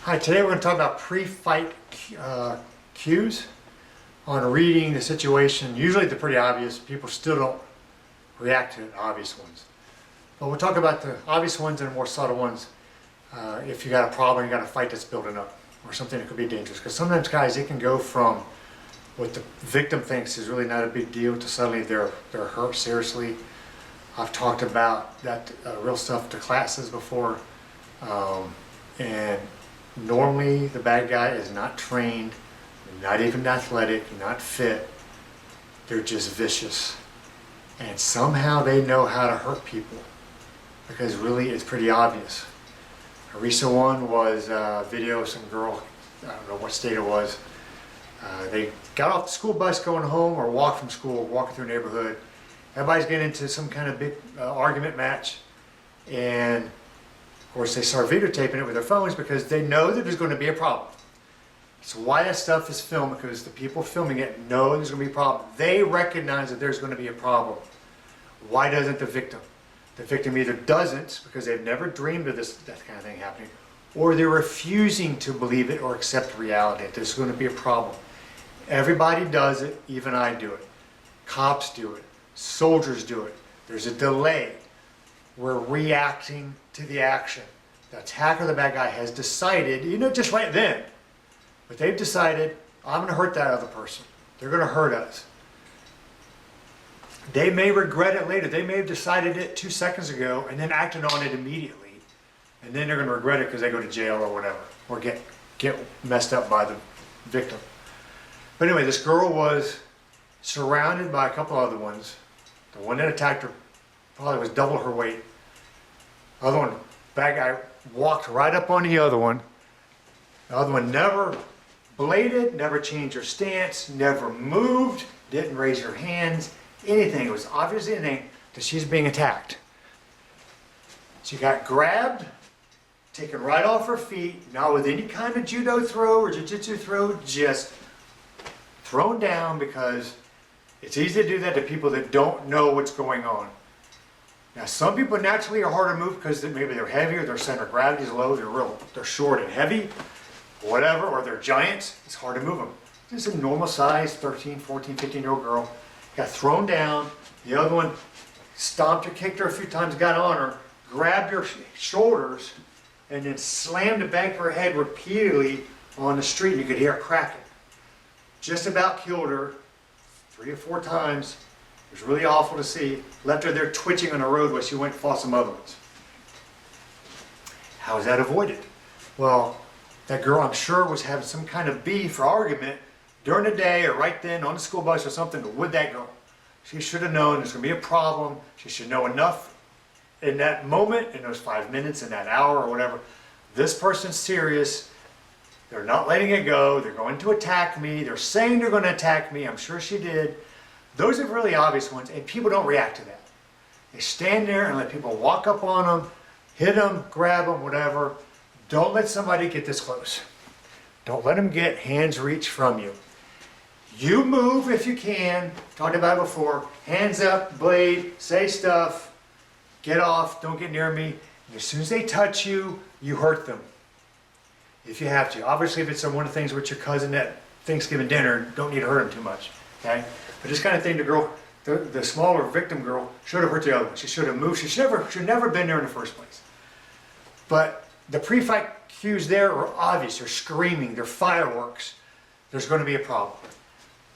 Hi, today we're going to talk about pre-fight cues on reading the situation. Usually they're pretty obvious. People still don't react to the obvious ones. But we'll talk about the obvious ones and the more subtle ones. If you got a problem, you got a fight that's building up or something that could be dangerous. Because sometimes guys, it can go from what the victim thinks is really not a big deal to suddenly they're hurt seriously. I've talked about that real stuff to classes before. And normally the bad guy is not trained, not even athletic, not fit. They're just vicious. And somehow they know how to hurt people because really it's pretty obvious. A recent one was a video of some girl, I don't know what state it was. They got off the school bus going home or walked from school, walking through a neighborhood. Everybody's getting into some kind of big argument match. And of course, they start videotaping it with their phones because they know that there's going to be a problem. So why that stuff is filmed, because the people filming it know there's going to be a problem. They recognize that there's going to be a problem. Why doesn't the victim? The victim either doesn't, because they've never dreamed of that kind of thing happening, or they're refusing to believe it or accept reality, that there's going to be a problem. Everybody does it, even I do it. Cops do it. Soldiers do it. There's a delay. We're reacting to the action. The attacker, the bad guy, has decided, just right then, but they've decided, I'm going to hurt that other person. They're going to hurt us. They may regret it later. They may have decided it 2 seconds ago and then acted on it immediately. And then they're going to regret it because they go to jail or whatever, or get messed up by the victim. But anyway, this girl was surrounded by a couple other ones. The one that attacked her probably was double her weight. The other one, bad guy, walked right up on the other one. The other one never bladed, never changed her stance, never moved, didn't raise her hands, anything. It was obviously anything that she's being attacked. She got grabbed, taken right off her feet, not with any kind of judo throw or jiu-jitsu throw, just thrown down, because it's easy to do that to people that don't know what's going on. Now, some people naturally are harder to move because maybe they're heavier, their center of gravity is low, they're short and heavy, whatever, or they're giants. It's hard to move them. This is a normal size 13, 14, 15-year-old girl. Got thrown down. The other one stomped her, kicked her a few times, got on her, grabbed her shoulders, and then slammed the back of her head repeatedly on the street. You could hear her cracking. Just about killed her 3 or 4 times. It was really awful to see. Left her there twitching on the road while she went and fought some other ones. How is that avoided? Well, that girl, I'm sure, was having some kind of beef or argument during the day or right then on the school bus or something with that girl. She should have known there's going to be a problem. She should know enough in that moment, in those 5 minutes, in that hour or whatever. This person's serious. They're not letting it go. They're going to attack me. They're saying they're going to attack me. I'm sure she did. Those are really obvious ones, and people don't react to that. They stand there and let people walk up on them, hit them, grab them, whatever. Don't let somebody get this close. Don't let them get hands reach from you. You move if you can. Talked about it before. Hands up, blade, say stuff, get off, don't get near me. And as soon as they touch you, you hurt them. If you have to. Obviously, if it's one of the things with your cousin at Thanksgiving dinner, don't need to hurt him too much. Okay? But this kind of thing, the smaller victim girl should have hurt the other one. She should have moved. She should never been there in the first place. But the pre-fight cues there are obvious. They're screaming. They're fireworks. There's going to be a problem.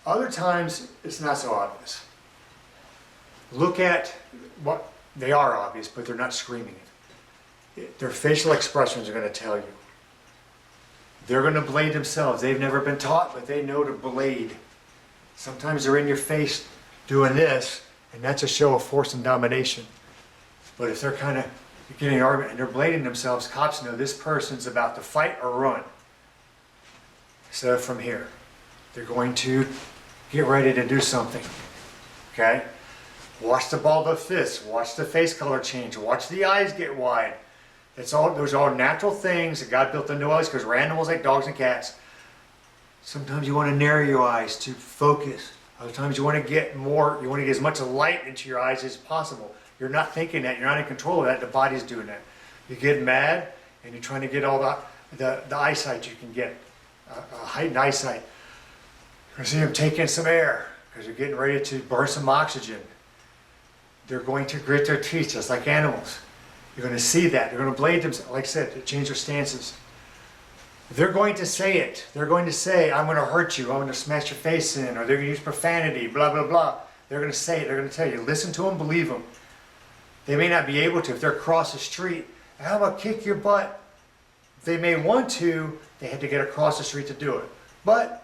Other times, it's not so obvious. Look at what they are obvious, but they're not screaming it. Their facial expressions are going to tell you. They're going to blade themselves. They've never been taught, but they know to blade. Sometimes they're in your face doing this, and that's a show of force and domination. But if they're kind of getting an argument and they're blading themselves, cops know this person's about to fight or run. Instead of from here. They're going to get ready to do something. Okay? Watch the ball of fists. Watch the face color change. Watch the eyes get wide. Those are all natural things that God built into us because we're animals like dogs and cats. Sometimes you want to narrow your eyes to focus. Other times you want to get as much light into your eyes as possible. You're not thinking that. You're not in control of that. The body's doing that. You get mad and you're trying to get all the eyesight you can get, heightened eyesight. You're going to see them take in some air because they're getting ready to burn some oxygen. They're going to grit their teeth just like animals. You're going to see that. They're going to blade themselves, like I said, to change their stances. They're going to say it. They're going to say, I'm going to hurt you. I'm going to smash your face in. Or they're going to use profanity, blah, blah, blah. They're going to say it. They're going to tell you. Listen to them, believe them. They may not be able to. If they're across the street, how about kick your butt? They may want to. They had to get across the street to do it. But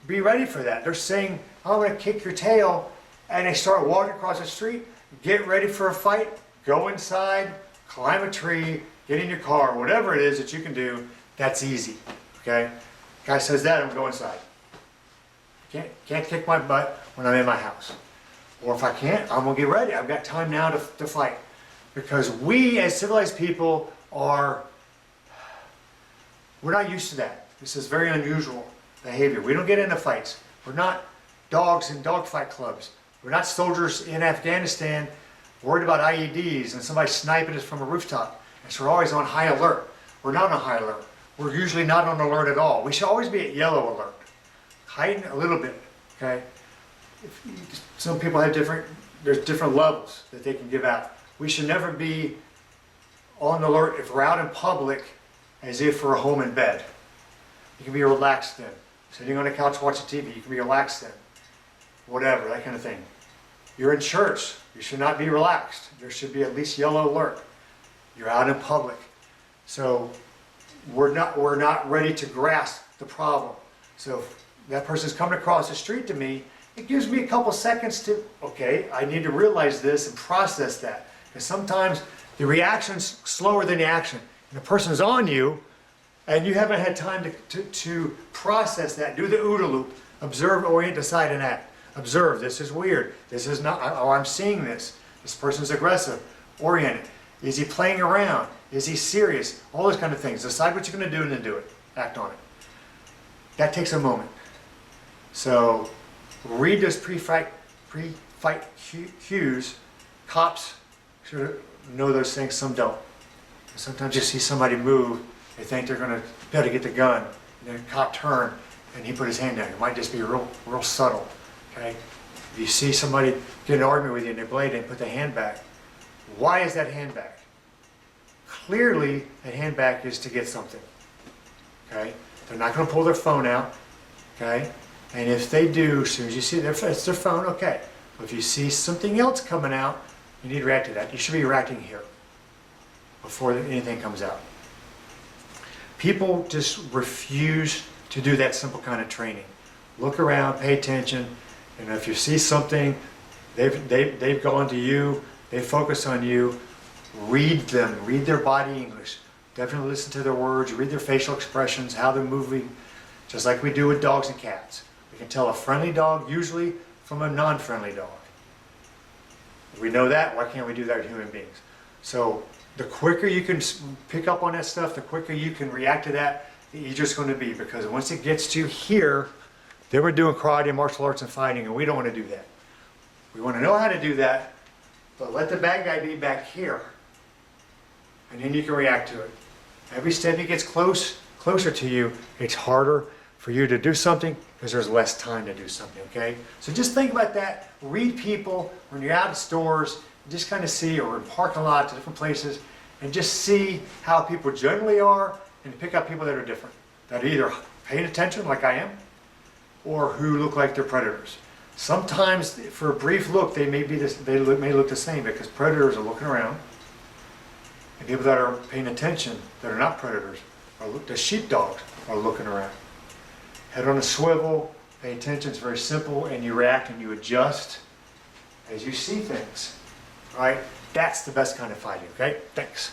be ready for that. They're saying, I'm going to kick your tail. And they start walking across the street. Get ready for a fight. Go inside. Climb a tree. Get in your car. Whatever it is that you can do. That's easy, okay? Guy says that, I'm going inside. Can't kick my butt when I'm in my house. Or if I can't, I'm gonna get ready. I've got time now to fight. Because we as civilized people we're not used to that. This is very unusual behavior. We don't get into fights. We're not dogs in dogfight clubs. We're not soldiers in Afghanistan worried about IEDs and somebody sniping us from a rooftop. And so we're always on high alert. We're not on high alert. We're usually not on alert at all. We should always be at yellow alert. Heighten a little bit, okay? Some people have there's different levels that they can give out. We should never be on alert if we're out in public as if we're home in bed. You can be relaxed then. Sitting on the couch watching TV, you can be relaxed then. Whatever, that kind of thing. You're in church, you should not be relaxed. There should be at least yellow alert. You're out in public. So we're not ready to grasp the problem. So if that person's coming across the street to me, it gives me a couple seconds to, okay, I need to realize this and process that. Because sometimes the reaction's slower than the action. And the person's on you, and you haven't had time to process that. Do the OODA loop. Observe, orient, decide, and act. Observe, this is weird. This is not, oh, I'm seeing this. This person's aggressive. Orient it. Is he playing around? Is he serious? All those kind of things. Decide what you're going to do and then do it. Act on it. That takes a moment. So read those pre-fight cues. Cops should know those things, some don't. Sometimes you see somebody move, they think they're going to be able to get the gun, and then the cop turn and he put his hand down. It might just be real subtle. Okay? If you see somebody get in an argument with you and they blade and put the hand back, why is that hand back? Clearly, that hand back is to get something. Okay? They're not going to pull their phone out. Okay? And if they do, as soon as you see it's their phone, okay. But if you see something else coming out, you need to react to that. You should be reacting here before anything comes out. People just refuse to do that simple kind of training. Look around, pay attention, and if you see something, they've gone to you, they focus on you. Read them, read their body English. Definitely listen to their words, read their facial expressions, how they're moving, just like we do with dogs and cats. We can tell a friendly dog usually from a non-friendly dog. If we know that, why can't we do that with human beings? So the quicker you can pick up on that stuff, the quicker you can react to that, the easier it's going to be. Because once it gets to here, then we're doing karate and martial arts and fighting, and we don't want to do that. We want to know how to do that, but let the bad guy be back here. And then you can react to it. Every step he gets closer to you, it's harder for you to do something because there's less time to do something, okay? So just think about that. Read people when you're out at stores, just kind of see, or in parking lots, different places, and just see how people generally are and pick up people that are different, that are either paying attention like I am or who look like they're predators. Sometimes for a brief look, they may look the same because predators are looking around. And people that are paying attention, that are not predators, the sheepdogs are looking around. Head on a swivel, pay attention, it's very simple, and you react and you adjust as you see things. Right? That's the best kind of fighting, okay? Thanks.